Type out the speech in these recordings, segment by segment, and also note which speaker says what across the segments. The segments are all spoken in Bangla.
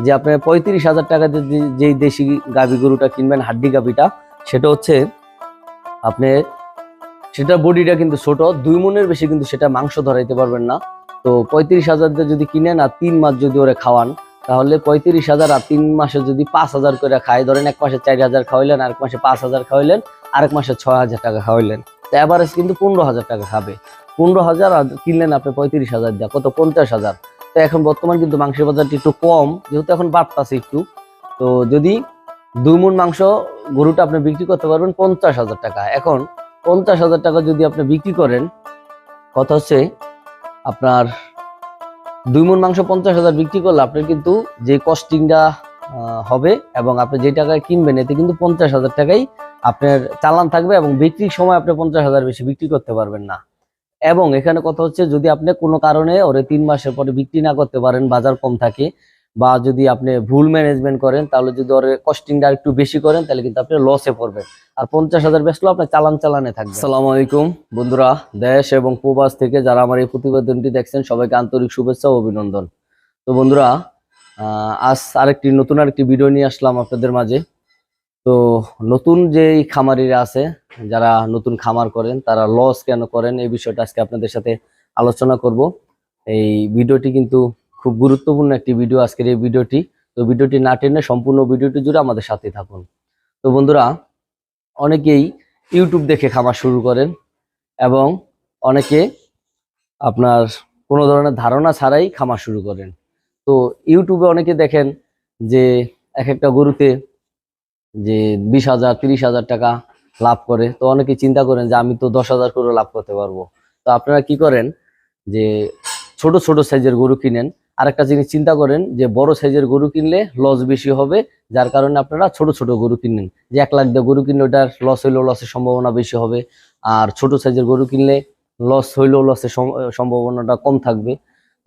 Speaker 1: যে আপনি 35,000 টাকা যেই দেশি গাভী গরুটা কিনবেন, হাড্ডি গাভীটা, সেটা হচ্ছে আপনি সেটা বডিটা কিন্তু ছোট, 2 মনের বেশি কিন্তু সেটা মাংস ধরাইতে পারবেন না। তো 35,000 দিয়ে যদি কিনেন আর 3 মাস যদি ওরে খাওয়ান, তাহলে 35,000 আর 3 মাসে যদি 5,000 করে খায়, ধরেন এক মাসে 4,000 খাওয়াইলেন, আরেক মাসে 5,000 খাওয়াইলেন, আরেক মাসে 6,000 টাকা খাওয়াইলেন, তো এভারেজ কিন্তু 15,000 টাকা খাবে। 15,000 আর কিনলেন আপনি 35,000 দিয়ে, কত? 50,000। তো এখন বর্তমান কিন্তু মাংসের বাজারটি একটু কম, যেহেতু এখন বাড়তাছে একটু। তো যদি 2 মণ মাংস গরুটা আপনি বিক্রি করতে পারবেন 50,000 টাকা। এখন 50,000 টাকা যদি আপনি বিক্রি করেন, কথা হচ্ছে আপনার 2 মণ মাংস 50,000 বিক্রি করলে আপনার কিন্তু যে কস্টিংটা হবে এবং আপনি যে টাকায় কিনবেন, এতে কিন্তু 50,000 টাকাই আপনার চালান থাকবে এবং বিক্রির সময় আপনি 50,000 বেশি বিক্রি করতে পারবেন না। এবং এখানে কথা হচ্ছে, যদি আপনি কোনো কারণে ওরে 3 মাসের পরে বিক্রি না করতে পারেন, বাজার কম থাকে, বা যদি আপনি ভুল ম্যানেজমেন্ট করেন, তাহলে যদি ওর কস্টিংটা একটু বেশি করেন, তাহলে কিন্তু আপনি লসে পড়বেন। আর 50,000 বেচলেও আপনার চালানে থাকবে। আসসালামু আলাইকুম বন্ধুরা, দেশ এবং প্রবাস থেকে যারা আমার এই প্রতিবেদনটি দেখছেন, সবাইকে আন্তরিক শুভেচ্ছা ও অভিনন্দন। তো বন্ধুরা, আজ নতুন আরেকটি ভিডিও নিয়ে আসলাম আপনাদের মাঝে। তো নতুন যেই খামারিরা আছে, যারা নতুন খামার করেন, তারা লস কেন করেন, এই বিষয়টা আজকে আপনাদের সাথে আলোচনা করব। এই ভিডিওটি কিন্তু খুব গুরুত্বপূর্ণ একটি ভিডিও, আজকের এই ভিডিওটি। তো ভিডিওটি না টেনে সম্পূর্ণ ভিডিওটি জুড়ে আমাদের সাথে থাকুন। তো বন্ধুরা, অনেকেই ইউটিউব দেখে খামার শুরু করেন এবং অনেকে আপনার কোনো ধরনের ধারণা ছাড়াই খামার শুরু করেন। তো ইউটিউবে অনেকে দেখেন যে এক একটা গরুতে যে 20,000 30,000 টাকা লাভ করে। তো অনেকে চিন্তা করেন যে আমি তো 10,000 করে লাভ করতে পারবো। তো আপনারা কি করেন যে ছোট ছোট সাইজের গরু কিনেন। আরেকটা জিনিস চিন্তা করেন যে বড় সাইজের গরু কিনলে লস বেশি হবে, যার কারণে আপনারা ছোট ছোট গরু কিনেন। যে 1 লাখ দিয়ে গরু কিনলে ওটার লস হইলেও লসের সম্ভাবনা বেশি হবে, আর ছোট সাইজের গরু কিনলে লস হইলেও লসের সম্ভাবনাটা কম থাকবে।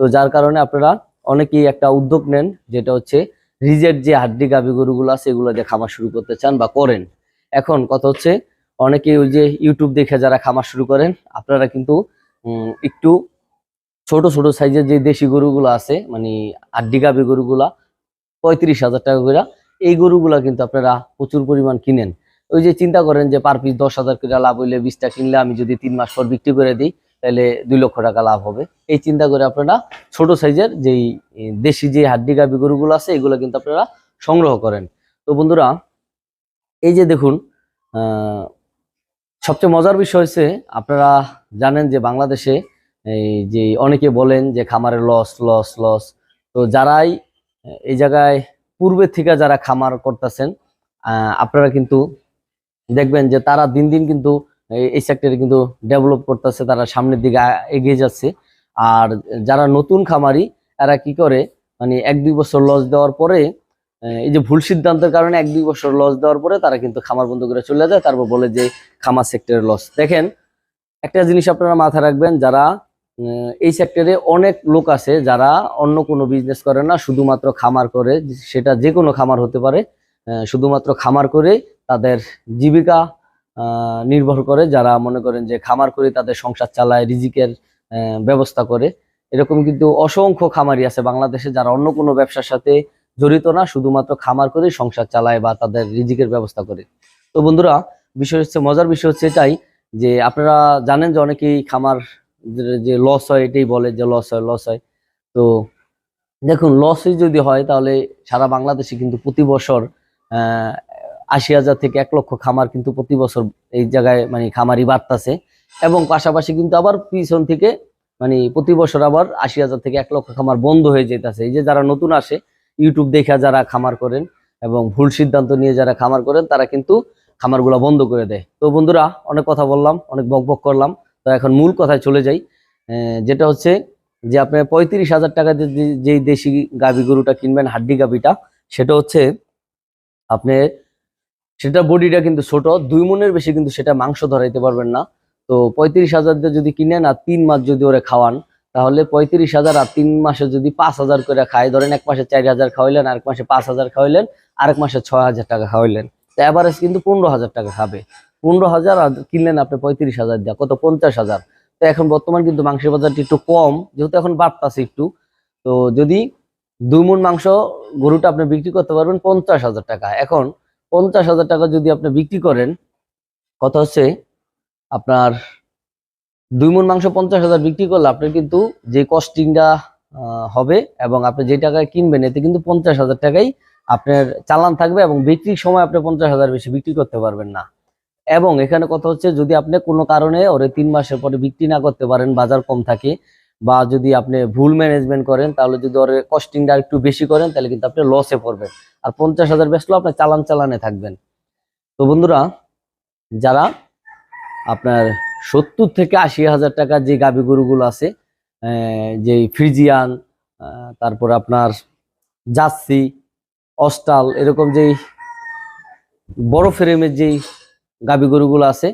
Speaker 1: তো যার কারণে আপনারা অনেকেই একটা উদ্যোগ নেন, যেটা হচ্ছে রিজেট যে হাড্ডি গাভী গরুগুলো আছে, এগুলো দিয়ে খামার শুরু করতে চান বা করেন। এখন কথা হচ্ছে, অনেকে ওই যে ইউটিউব দেখে যারা খামার শুরু করেন, আপনারা কিন্তু একটু ছোট ছোট সাইজের যে দেশি গরুগুলো আছে, মানে হাড্ডি গাভী গরুগুলা 35,000 টাকা করে, এই গরুগুলা কিন্তু আপনারা প্রচুর পরিমাণ কিনেন। ওই যে চিন্তা করেন যে পার পিস 10,000 করে লাভ হইলে 20টা কিনলে আমি যদি 3 মাস পর বিক্রি করে দিই, তাহলে 2 লক্ষ টাকা লাভ হবে। এই চিন্তা করে আপনারা ছোট সাইজের যেই দেশি যে হাড্ডি গাভী গরুগুলো আছে, এগুলো কিন্তু আপনারা সংগ্রহ করেন। তো বন্ধুরা, এই যে দেখুন, সবচেয়ে মজার বিষয় হচ্ছে, আপনারা জানেন যে বাংলাদেশে এই যে অনেকে বলেন যে খামারের লস লস লস। তো যারাই এই জায়গায় পূর্বের থেকে যারা খামার করতেছেন, আপনারা কিন্তু দেখবেন যে তারা দিন দিন কিন্তু এই সেক্টরে কিন্তু ডেভেলপ করতেছে, তারা সামনের দিকে এগিয়ে যাচ্ছে। আর যারা নতুন খামারি, এরা কি করে, মানে 1-2 বছর লস দেওয়ার পরে, এই যে ভুল সিদ্ধান্তের কারণে 1-2 বছর লস দেওয়ার পরে তারা কিন্তু খামার বন্ধ করে চলে যায়, তারপর বলে যে খামার সেক্টরে লস। দেখেন, একটা জিনিস আপনারা মাথায় রাখবেন, যারা এই সেক্টরে অনেক লোক আছে যারা অন্য কোনো বিজনেস করে না, শুধুমাত্র খামার করে, সেটা যে কোনো খামার হতে পারে, শুধুমাত্র খামার করে তাদের জীবিকা নির্ভর করে। যারা মনে করেন যে খামার করে তাদের সংসার চালায়, রিজিকের ব্যবস্থা করে, এরকম কিন্তু অসংখ্য খামারি আছে বাংলাদেশে, যারা অন্য কোনো ব্যবসার সাথে জড়িত না, শুধুমাত্র খামার করে সংসার চালায় বা তাদের রিজিকের ব্যবস্থা করে। তো বন্ধুরা, বিষয় হচ্ছে, মজার বিষয় হচ্ছে এটাই যে আপনারা জানেন যে অনেকেই খামার যে লস হয়, এটাই বলে যে লস হয় লস হয়। তো দেখুন, লসই যদি হয়, তাহলে সারা বাংলাদেশে কিন্তু প্রতি বছর 80,000 থেকে 1 লক্ষ খামার কিন্তু প্রতি বছর এই জায়গায় মানে খামারি বাড়তেছে। এবং পাশাপাশি কিন্তু আবার পিছন থেকে মানে প্রতি বছর আবার 80,000 থেকে 1 লক্ষ খামার বন্ধ হয়ে যেতেছে। এই যে যারা নতুন আসে, ইউটিউব দেখে যারা খামার করেন এবং ভুল সিদ্ধান্ত নিয়ে যারা খামার করেন, তারা কিন্তু খামারগুলা বন্ধ করে দেয়। তো বন্ধুরা, অনেক কথা বললাম, অনেক বকবক করলাম। তো এখন মূল কথায় চলে যাই, যেটা হচ্ছে যে আপনি 35,000 টাকা যেই দেশি গাভী গরুটা কিনবেন, হাড্ডি গাভীটা, সেটা হচ্ছে আপনি সেটা বডিটা কিন্তু ছোট, 2 মনের বেশি কিন্তু সেটা মাংস ধরাইতে পারবেন না। তো 35,000 দিয়ে যদি কিনেন আর 3 মাস যদি ওরে খাওয়ান, তাহলে 35,000 আর 3 মাসে যদি 5,000 করে খায়, ধরেন এক মাসে 4,000 খাওয়াইলেন, আরেক মাসে 5,000 খাওয়াইলেন, আরেক মাসে 6,000 টাকা খাওয়াইলেন, তো এভারেজ কিন্তু 15,000 টাকা খাবে। 15,000 আর কিনলেন আপনি 35,000 দিয়ে, কত? 50,000। তো এখন বর্তমান কিন্তু মাংসের বাজারটি একটু কম, যেহেতু এখন বাড়তাছে একটু। তো যদি 2 মণ মাংস গরুটা আপনি বিক্রি করতে পারবেন 50,000 টাকা। এখন 50,000 টাকা যদি আপনি বিক্রি করেন, কথা হচ্ছে আপনার 2 মণ মাংস 50,000 বিক্রি করলে আপনার কিন্তু যে কস্টিংটা হবে এবং আপনি যে টাকায় কিনবেন এতে কিন্তু 50,000 টাকাই আপনার চালান থাকবে এবং বিক্রির সময় আপনি 50,000 বেশি বিক্রি করতে পারবেন না। এবং এখানে কথা হচ্ছে যদি আপনি কোনো কারণে ওরে 3 মাসের পরে বিক্রি না করতে পারেন, বাজার কম থাকে, বা যদি আপনি ভুল ম্যানেজমেন্ট করেন, তাহলে যদি ওর কস্টিংটা একটু বেশি করেন তাহলে কিন্তু আপনি লসে পড়বেন। আর 50,000 বেচলেও আপনার চালানে থাকবেন। তো বন্ধুরা, যারা আপনার 70 থেকে 80,000 টাকার যে গাভী গরুগুলো আছে, যে ফ্রিজিয়ান, তারপর আপনার জার্সি, অস্টাল, এরকম যেই বড় ফ্রেমের যেই গাভী গরুগুলো আছে,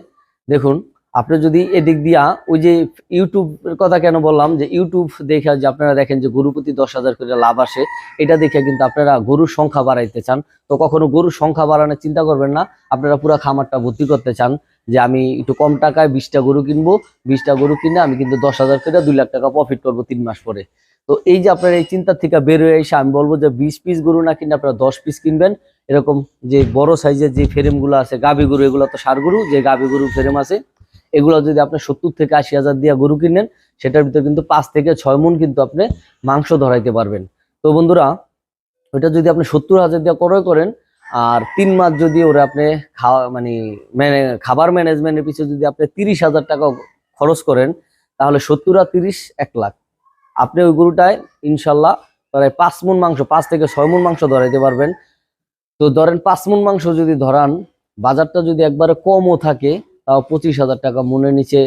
Speaker 1: দেখুন আপনি যদি এদিক দিয়া ওই যে ইউটিউবের কথা কেন বললাম, যে ইউটিউব দেখে যে আপনারা দেখেন যে গরু প্রতি 10,000 করে লাভ আসে, এটা দেখে কিন্তু আপনারা গরুর সংখ্যা বাড়াইতে চান। তো কখনো গরুর সংখ্যা বাড়ানোর চিন্তা করবেন না, আপনারা পুরো খামারটা ভর্তি করতে চান যে আমি একটু কম টাকায় 20টা গরু কিনবো, 20টা গরু কিনে আমি কিন্তু 10,000 করে 2 লাখ টাকা প্রফিট করবো 3 মাস পরে। তো এই যে আপনার এই চিন্তা থেকে বের হয়ে এসে আমি বলবো যে 20 পিস গরু না কিনে আপনারা 10 পিস কিনবেন। এরকম যে বড় সাইজের যে ফ্রেম গুলো আছে গাভী গরু, এগুলো তো ষাঁড় গরু, যে গাভী গরু ফ্রেম আছে এগুলো যদি আপনি 70 থেকে 80,000 দিয়ে গরু কিনেন, সেটার ভিতরে কিন্তু 5 থেকে 6 মণ কিন্তু আপনি মাংস ধরাইতে পারবেন। তো বন্ধুরা, ওইটা যদি আপনি 70,000 দিয়ে ক্রয় করেন আর 3 মাস যদি ওরা আপনি খাওয়া মানে খাবার ম্যানেজমেন্টের পিছনে যদি আপনি 30,000 টাকা খরচ করেন, তাহলে 70 আর 30 1 লাখ। আপনি ওই গরুটায় ইনশাল্লাহ প্রায় 5 মণ মাংস, 5 থেকে 6 মণ মাংস ধরাইতে পারবেন। তো ধরেন 5 মণ মাংস যদি ধরান, বাজারটা যদি একবারে কমও থাকে, তাও 25,000 টাকা মনের নিচে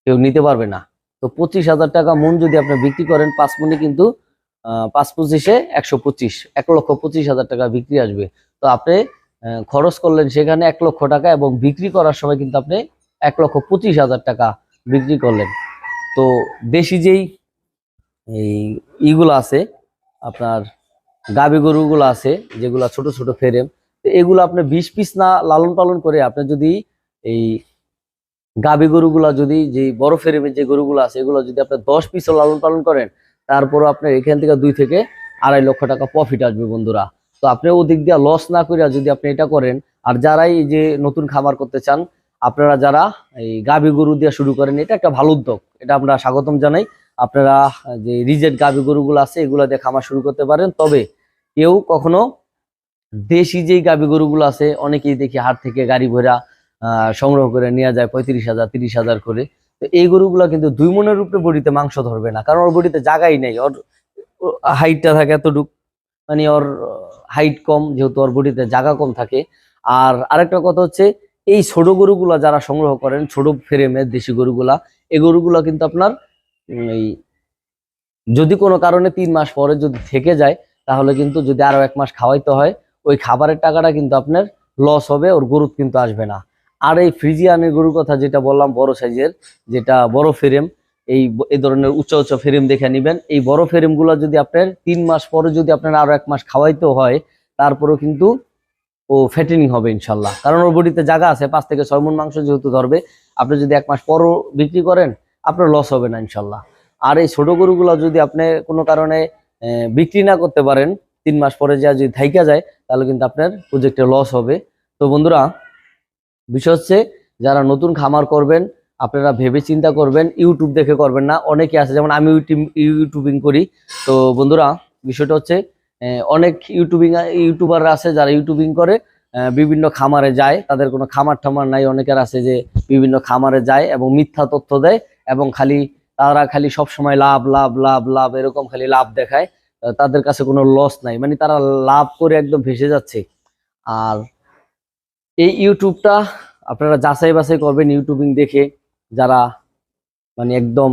Speaker 1: কেউ নিতে পারবে না। তো 25,000 টাকা মন যদি আপনি বিক্রি করেন, 5 মণে কিন্তু 5-25-এ 125, 1,25,000 টাকা বিক্রি আসবে। তো আপনি খরচ করলেন সেখানে 1 লক্ষ টাকা এবং বিক্রি করার সময় কিন্তু আপনি 1,25,000 টাকা বিক্রি করলেন। তো দেশি যেই এই ইগুলো আছে আপনার গাভী গরুগুলো আছে, যেগুলা ছোট ছোট ফ্রেম, এগুলো আপনি 20 পিস না লালন পালন করে আপনি যদি এই গাভী গরুগুলা যদি যে বড় ফ্রেমের যে গরুগুলো আছে এগুলো যদি আপনি 10 পিসও লালন পালন করেন, তারপরও আপনার এখান থেকে 2 থেকে 2.5 লক্ষ টাকা প্রফিট আসবে বন্ধুরা। তো আপনি ওদিক দিয়ে লস না করে যদি আপনি এটা করেন, আর যারাই এই যে নতুন খামার করতে চান, আপনারা যারা এই গাভী গরু দিয়ে শুরু করেন, এটা একটা ভালো উদ্যোগ, এটা আমরা স্বাগতম জানাই। আপনারা যে রিজেক্ট গাভী গরুগুলো আছে এগুলো দিয়ে খামার শুরু করতে পারেন। তবে কেউ কখনো দেশি যেই গাভী গরুগুলো আছে, অনেকেই দেখি হাট থেকে গাড়ি ভরা সংগ্রহ করে নিয়ে যায় 35,000 30,000 করে। তো এই গরুগুলো কিন্তু 2 মণের উপরে বডিতে মাংস ধরবে না, কারণ ওর বডিতে জায়গাই নেই, ওর হাইটটা থাকে এতটুক, মানে ওর হাইট কম, যেহেতু ওর বডিতে জায়গা কম থাকে। আর আরেকটা কথা হচ্ছে, এই ছোট গরুগুলা যারা সংগ্রহ করেন, ছোট ফ্রেমের দেশি গরুগুলা, এই গরুগুলা কিন্তু আপনার এই যদি কোনো কারণে 3 মাস পরে যদি থেকে যায়, তাহলে কিন্তু যদি আরো 1 মাস খাওয়াইতে হয়, ওই খাবারের টাকাটা কিন্তু আপনার লস হবে, ওর গরু কিন্তু আসবে না। আর এই ফ্রিজিয়ানের গরুর কথা যেটা বললাম, বড় সাইজের যেটা বড় ফ্রেম, এই ধরনের উঁচা উঁচা ফ্রেম দেখে নিবেন। এই বড় ফ্রেম গুলো যদি আপনার 3 মাস পরে যদি আপনার আরো 1 মাস খাওয়াইতে হয়, তারপরেও কিন্তু ও ফ্যাটেনিং হবে ইনশাল্লাহ, কারণ ওর বডিতে জায়গা আছে, 5 থেকে 6 মণ মাংস যেহেতু ধরবে। আপনি যদি 1 মাস পরও বিক্রি করেন, আপনার লস হবে না ইনশাল্লাহ। আর এই ছোট গরুগুলো যদি আপনি কোনো কারণে বিক্রি না করতে পারেন, 3 মাস পরে যা যদি থাইকা যায়, তাহলে কিন্তু আপনার প্রজেক্টে লস হবে। তো বন্ধুরা, বিষয় হচ্ছে যারা নতুন খামার করবেন, আপনারা ভেবে চিন্তা করবেন, ইউটিউব দেখে করবেন না। অনেকে আছে, যেমন আমি ইউটিউবিং করি। তো বন্ধুরা, বিষয়টা হচ্ছে অনেক ইউটিউবাররা আছে যারা ইউটিউবিং করে বিভিন্ন খামারে যায়, তাদের কোনো খামার টামার নাই। অনেকের আছে যে বিভিন্ন খামারে যায় এবং মিথ্যা তথ্য দেয়, এবং তারা খালি সব সময় লাভ লাভ লাভ লাভ এরকম খালি লাভ দেখায়। তাদের কাছে কোনো লস নাই, মানে তারা লাভ করে একদম ভেসে যাচ্ছে। আর এই ইউটিউবটা আপনারা যাচাই বাছাই করবেন, ইউটিউবিং দেখে যারা মানে একদম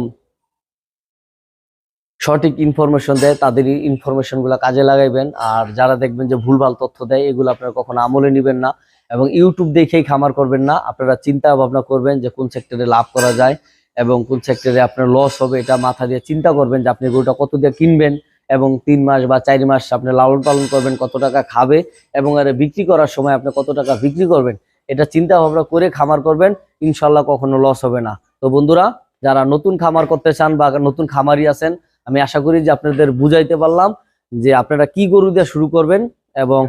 Speaker 1: সঠিক ইনফরমেশন দেয়, তাদের ইনফরমেশন গুলা কাজে লাগাইবেন। আর যারা দেখবেন যে ভুলভাল তথ্য দেয়, এগুলো আপনারা কখনো আমলে নেবেন না। এবং ইউটিউব দেখেই খামার করবেন না, আপনারা চিন্তা ভাবনা করবেন যে কোন সেক্টরে লাভ করা যায় এবং কোন সেক্টরে আপনার লস হবে, এটা মাথা দিয়ে চিন্তা করবেন যে আপনি গরুটা কত দিয়ে কিনবেন, এবং 3 মাস বা 4 মাস আপনি লালন পালন করবেন, কত টাকা খাবে, এবং আর বিক্রি করার সময় আপনি কত টাকা বিক্রি করবেন, এটা চিন্তা ভাবনা করে খামার করবেন। ইনশাল্লাহ কখনো লস হবে না। তো বন্ধুরা, যারা নতুন খামার করতে চান বা নতুন খামারি আছেন, আমি আশা করি যে আপনাদের বুঝাইতে পারলাম যে আপনারা কি গরু দিয়ে শুরু করবেন এবং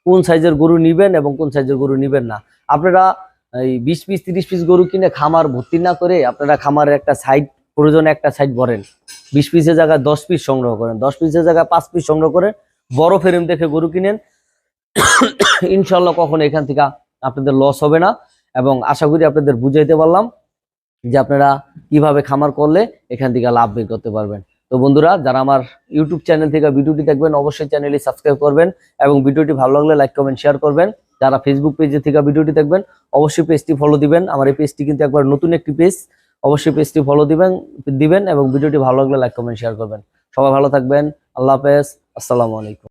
Speaker 1: কোন সাইজের গরু নিবেন এবং কোন সাইজের গরু নিবেন না। আপনারা এই 20 পিস 30 পিস গরু কিনে খামার ভর্তি না করে আপনারা খামারের একটা সাইড, প্রয়োজনে একটা সাইড ভরেন, 20 পিসের জায়গায় 10 পিস সংগ্রহ করেন, 10 পিসের জায়গায় 5 পিস সংগ্রহ করেন, বড় ফ্রেম দেখে গরু কিনেন। ইনশাল্লাহ কখনো এখান থেকে আপনাদের লস হবে না। এবং আশা করি আপনাদের বুঝাইতে পারলাম যে আপনারা কিভাবে খামার করলে এখান থেকে লাভ বের করতে পারবেন। তো বন্ধুরা, যারা আমার ইউটিউব চ্যানেল থেকে ভিডিওটি দেখবেন অবশ্যই চ্যানেলটি সাবস্ক্রাইব করবেন এবং ভিডিওটি ভালো লাগলে লাইক কমেন্ট শেয়ার করবেন। যারা ফেসবুক পেজে থেকে ভিডিওটি দেখবেন অবশ্যই পেজটি ফলো দিবেন। আমার এই পেজটি কিন্তু একবার নতুন একটি পেজ, অবশ্যই পেজটি ফলো দিবেন এবং ভিডিওটি ভালো লাগলে লাইক কমেন্ট শেয়ার করবেন। সবাই ভালো থাকবেন। আল্লাহ হাফেজ। আসসালামু আলাইকুম।